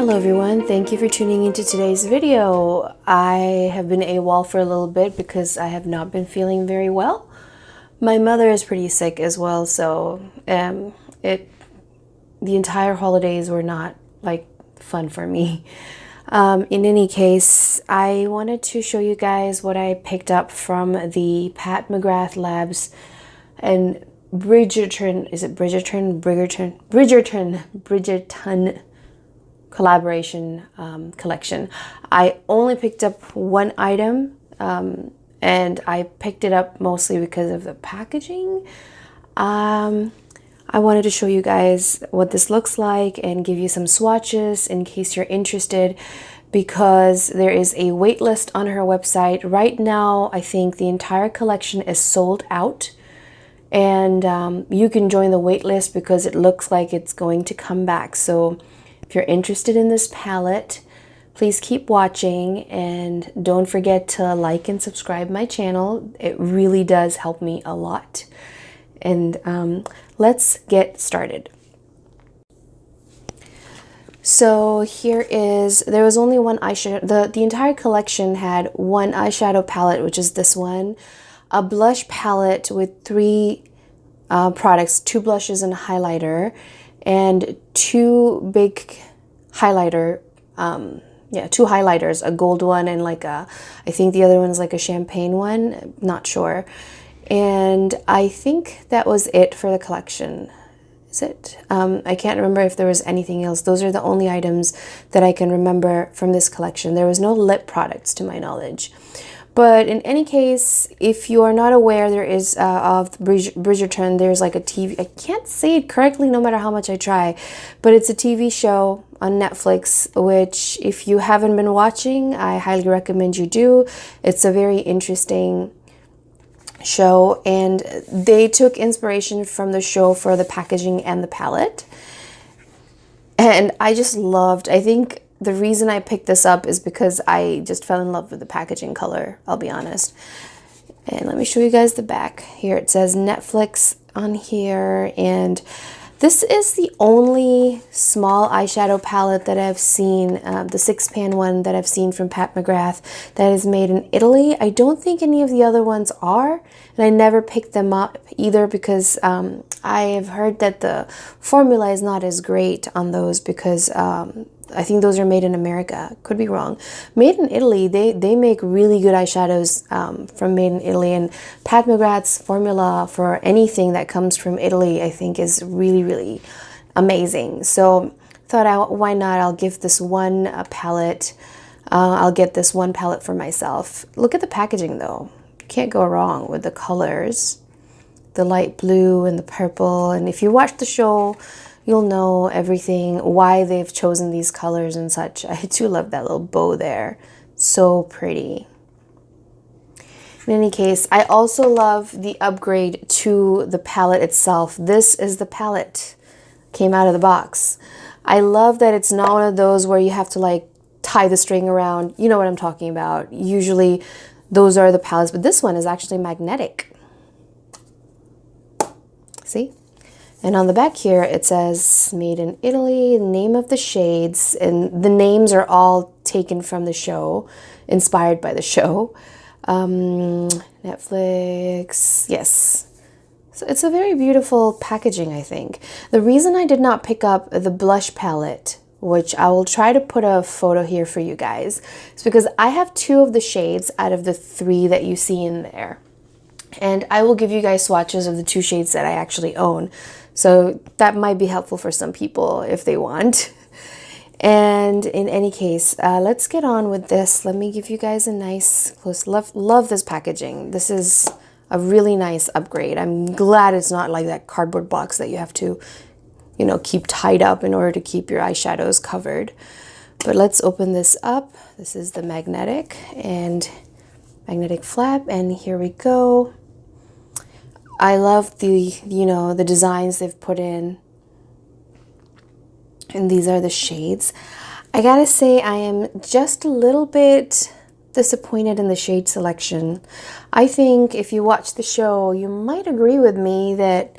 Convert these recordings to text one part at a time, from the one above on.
Hello everyone, thank you for tuning into today's video. I have been AWOL for a little bit because I have not been feeling very well. My mother is pretty sick as well, so the entire holidays were not like fun for me. In any case, I wanted to show you guys what I picked up from the Pat McGrath Labs and Bridgerton collaboration collection. I only picked up one item and I picked it up mostly because of the packaging. I wanted to show you guys what this looks like and give you some swatches in case you're interested, because there is a wait list on her website. Right now, I think the entire collection is sold out, and you can join the wait list because it looks like it's going to come back. So if you're interested in this palette, please keep watching and don't forget to like and subscribe my channel. It really does help me a lot. And let's get started. So there was only one eyeshadow. The entire collection had one eyeshadow palette, which is this one, a blush palette with three products, 2 blushes and a highlighter, and 2 big highlighter, 2 highlighters, a gold one and like I think the other one's like a champagne one, not sure. And I think that was it for the collection. Is it? I can't remember if there was anything else. Those are the only items that I can remember from this collection. There was no lip products to my knowledge. But in any case, if you are not aware, there is of Bridgerton, there's like a TV, I can't say it correctly no matter how much I try, but it's a TV show on Netflix, which if you haven't been watching, I highly recommend you do. It's a very interesting show, and they took inspiration from the show for the packaging and the palette. And I just loved, I think the reason I picked this up is because I just fell in love with the packaging color, I'll be honest. And let me show you guys the back. Here it says Netflix on here, and this is the only small eyeshadow palette that I've seen, the 6-pan one that I've seen from Pat McGrath that is made in Italy. I don't think any of the other ones are, and I never picked them up either because I have heard that the formula is not as great on those because I think those are made in America. Could be wrong. Made in Italy, they make really good eyeshadows from Made in Italy, and Pat McGrath's formula for anything that comes from Italy, I think, is really, really amazing. So thought, why not? I'll give this one palette. I'll get this one palette for myself. Look at the packaging though. Can't go wrong with the colors. The light blue and the purple. And if you watch the show, you'll know everything, why they've chosen these colors and such. I do love that little bow there. So pretty. In any case, I also love the upgrade to the palette itself. This is the palette. Came out of the box. I love that it's not one of those where you have to like tie the string around. You know what I'm talking about. Usually those are the palettes, but this one is actually magnetic. See? And on the back here, it says Made in Italy, name of the shades, and the names are all taken from the show, inspired by the show. Netflix, yes. So it's a very beautiful packaging, I think. The reason I did not pick up the blush palette, which I will try to put a photo here for you guys, is because I have 2 of the shades out of the 3 that you see in there. And I will give you guys swatches of the 2 shades that I actually own. So that might be helpful for some people if they want. And in any case, let's get on with this. Let me give you guys a nice close look. Love this packaging. This is a really nice upgrade. I'm glad it's not like that cardboard box that you have to, you know, keep tied up in order to keep your eyeshadows covered. But let's open this up. This is the magnetic flap, and here we go. I love the, you know, the designs they've put in. And these are the shades. I gotta say, I am just a little bit disappointed in the shade selection. I think if you watch the show, you might agree with me that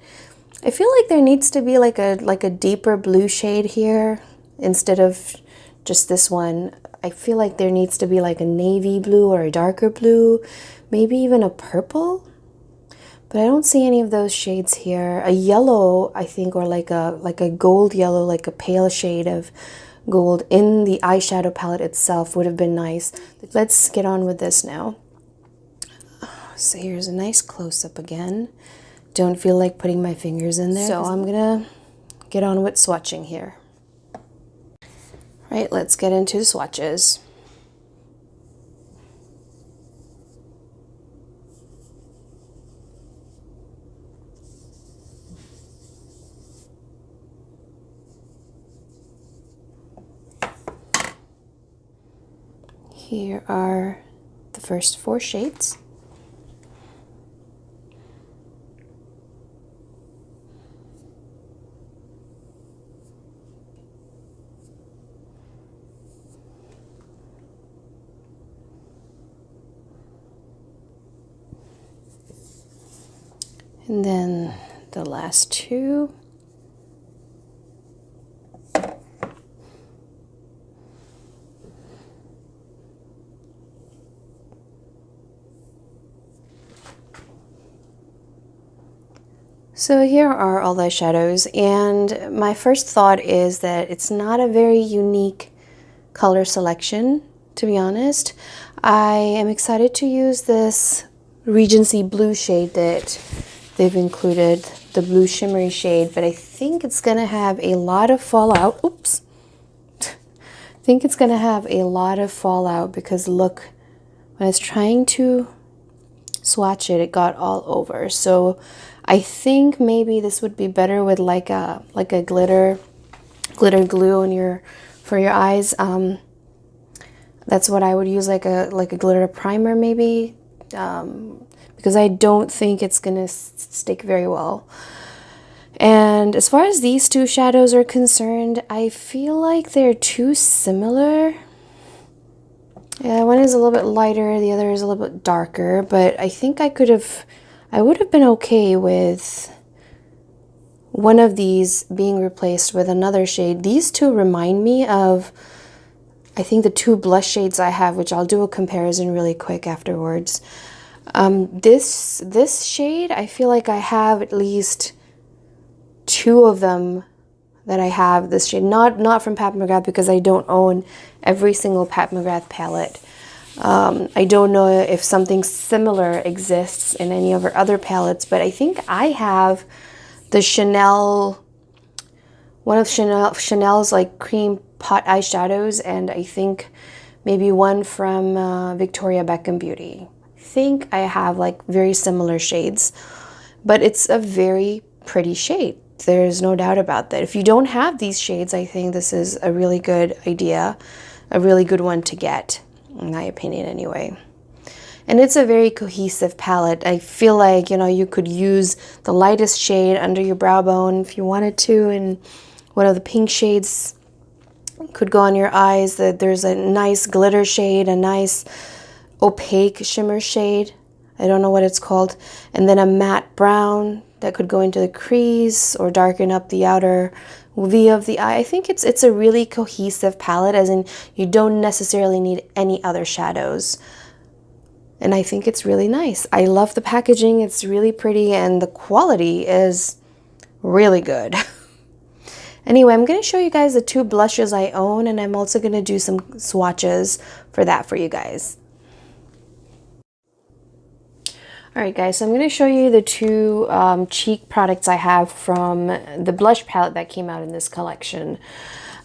I feel like there needs to be like a deeper blue shade here instead of just this one. I feel like there needs to be like a navy blue or a darker blue, maybe even a purple. But I don't see any of those shades here. A yellow, I think, or like a gold yellow, like a pale shade of gold in the eyeshadow palette itself would have been nice. Let's get on with this now. So here's a nice close-up again. Don't feel like putting my fingers in there. So I'm gonna get on with swatching here. Right, let's get into the swatches. Here are the first 4 shades. And then the last 2. So here are all the shadows, and my first thought is that it's not a very unique color selection, to be honest. I am excited to use this Regency blue shade that they've included, the blue shimmery shade, but I think it's gonna have a lot of fallout. Oops. I think it's gonna have a lot of fallout because look, when I was trying to swatch it, it got all over. So I think maybe this would be better with like a glitter glue on for your eyes. That's what I would use, like a glitter primer maybe, because I don't think it's gonna stick very well. And as far as these 2 shadows are concerned, I feel like they're too similar. Yeah, one is a little bit lighter, the other is a little bit darker, but I think I would have been okay with one of these being replaced with another shade. These 2 remind me of, I think, the 2 blush shades I have, which I'll do a comparison really quick afterwards. This shade, I feel like I have at least 2 of them that I have this shade. Not from Pat McGrath, because I don't own every single Pat McGrath palette. I don't know if something similar exists in any of her other palettes, but I think I have the Chanel, one of Chanel's like cream pot eyeshadows, and I think maybe one from Victoria Beckham Beauty. I think I have like very similar shades, but it's a very pretty shade. There's no doubt about that. If you don't have these shades, I think this is a really good idea, a really good one to get, in my opinion anyway. And it's a very cohesive palette. I feel like, you know, you could use the lightest shade under your brow bone if you wanted to, and one of the pink shades could go on your eyes. There's a nice glitter shade, a nice opaque shimmer shade, I don't know what it's called, and then a matte brown that could go into the crease or darken up the outer V of the eye. I think it's a really cohesive palette, as in you don't necessarily need any other shadows. And I think it's really nice. I love the packaging, it's really pretty, and the quality is really good. Anyway, I'm going to show you guys the 2 blushes I own, and I'm also going to do some swatches for that for you guys. Alright guys, so I'm going to show you the 2 cheek products I have from the blush palette that came out in this collection.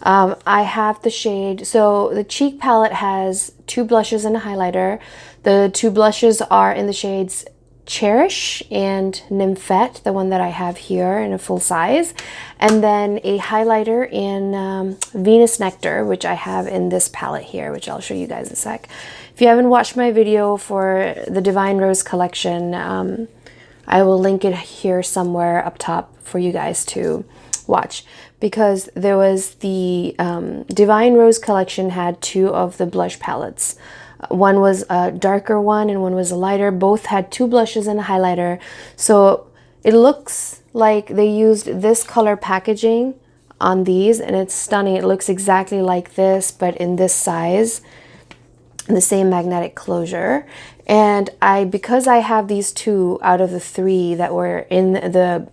I have the shade, so the cheek palette has 2 blushes and a highlighter. The 2 blushes are in the shades Cherish and Nymphette, the one that I have here in a full size, and then a highlighter in Venus Nectar, which I have in this palette here, which I'll show you guys in a sec. If you haven't watched my video for the Divine Rose collection, I will link it here somewhere up top for you guys to watch, because there was the Divine Rose collection had 2 of the blush palettes. One was a darker one and one was a lighter. Both had 2 blushes and a highlighter. So it looks like they used this color packaging on these, and it's stunning. It looks exactly like this, but in this size, the same magnetic closure. And because I have these 2 out of the 3 that were in the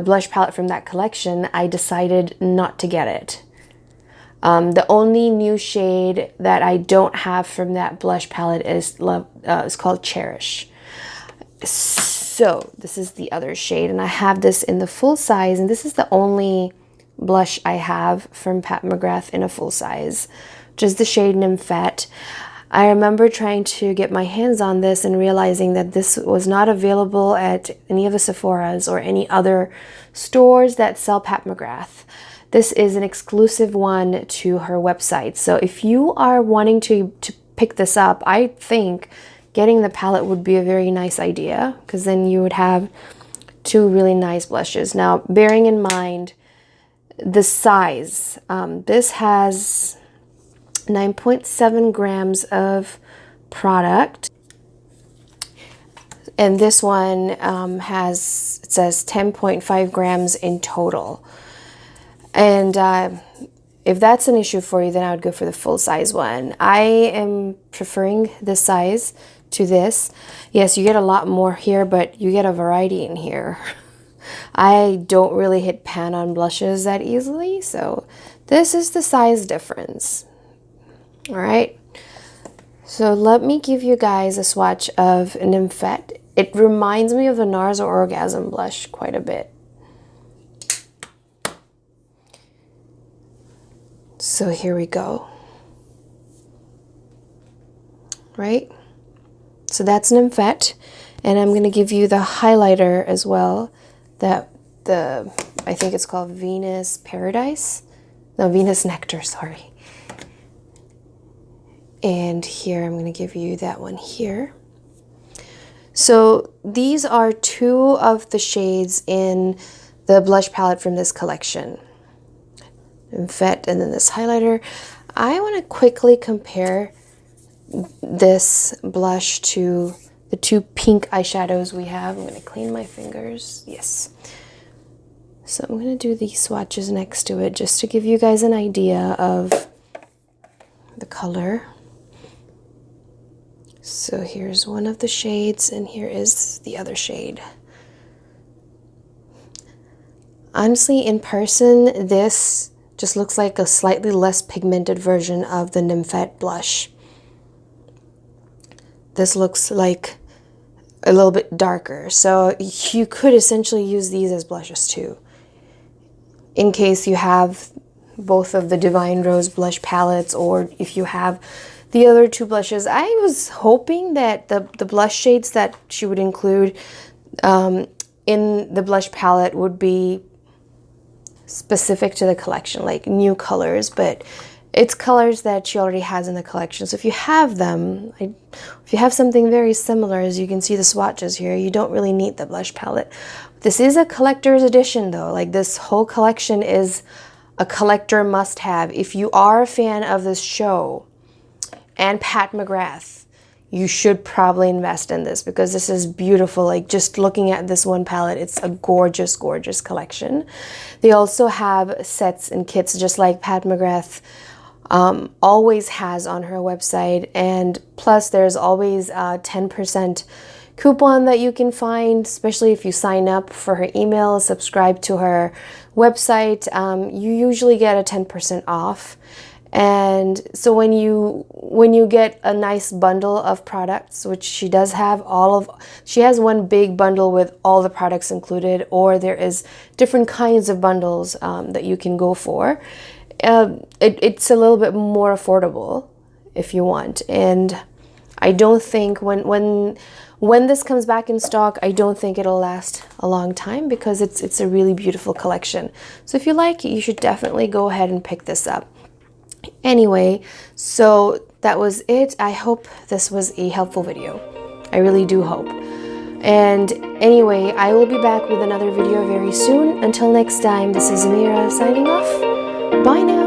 blush palette from that collection, I decided not to get it. The only new shade that I don't have from that blush palette is called Cherish. So this is the other shade, and I have this in the full size, and this is the only blush I have from Pat McGrath in a full size, which is the shade Nymphette. I remember trying to get my hands on this and realizing that this was not available at any of the Sephoras or any other stores that sell Pat McGrath. This is an exclusive one to her website. So if you are wanting to pick this up, I think getting the palette would be a very nice idea, because then you would have 2 really nice blushes. Now, bearing in mind the size, this has 9.7 grams of product, and this one it says 10.5 grams in total. And if that's an issue for you, then I would go for the full size one. I am preferring this size to this. Yes, you get a lot more here, but you get a variety in here. I don't really hit pan on blushes that easily, so this is the size difference. All right, so let me give you guys a swatch of Nymphette. It reminds me of the NARS Orgasm blush quite a bit. So here we go. Right? So that's Nymphette, and I'm going to give you the highlighter as well, I think it's called Venus Paradise. No, Venus Nectar, sorry. And here I'm going to give you that one here. So these are 2 of the shades in the blush palette from this collection. Nymphette, and then this highlighter. I want to quickly compare this blush to the 2 pink eyeshadows we have. I'm going to clean my fingers. Yes. So I'm going to do these swatches next to it just to give you guys an idea of the color. So here's one of the shades, and here is the other shade. Honestly, in person, this just looks like a slightly less pigmented version of the Nymphette blush. This looks like a little bit darker, so you could essentially use these as blushes too, in case you have both of the Divine Rose blush palettes, or if you have the other 2 blushes. I was hoping that the blush shades that she would include in the blush palette would be specific to the collection, like new colors, but it's colors that she already has in the collection. So if you have them, if you have something very similar, as you can see the swatches here, you don't really need the blush palette. This is a collector's edition though. Like, this whole collection is a collector must-have. If you are a fan of this show and Pat McGrath, you should probably invest in this, because this is beautiful. Like, just looking at this one palette, it's a gorgeous, gorgeous collection. They also have sets and kits just like Pat McGrath always has on her website, and plus there's always a 10% coupon that you can find, especially if you sign up for her email, subscribe to her website. You usually get a 10% off. And so when you get a nice bundle of products, which she does have, she has one big bundle with all the products included, or there is different kinds of bundles that you can go for. It's a little bit more affordable if you want. And I don't think when this comes back in stock, I don't think it'll last a long time, because it's a really beautiful collection. So if you like it, you should definitely go ahead and pick this up. Anyway, so that was it. I hope this was a helpful video. I really do hope. And anyway, I will be back with another video very soon. Until next time, this is Amira signing off. Bye now.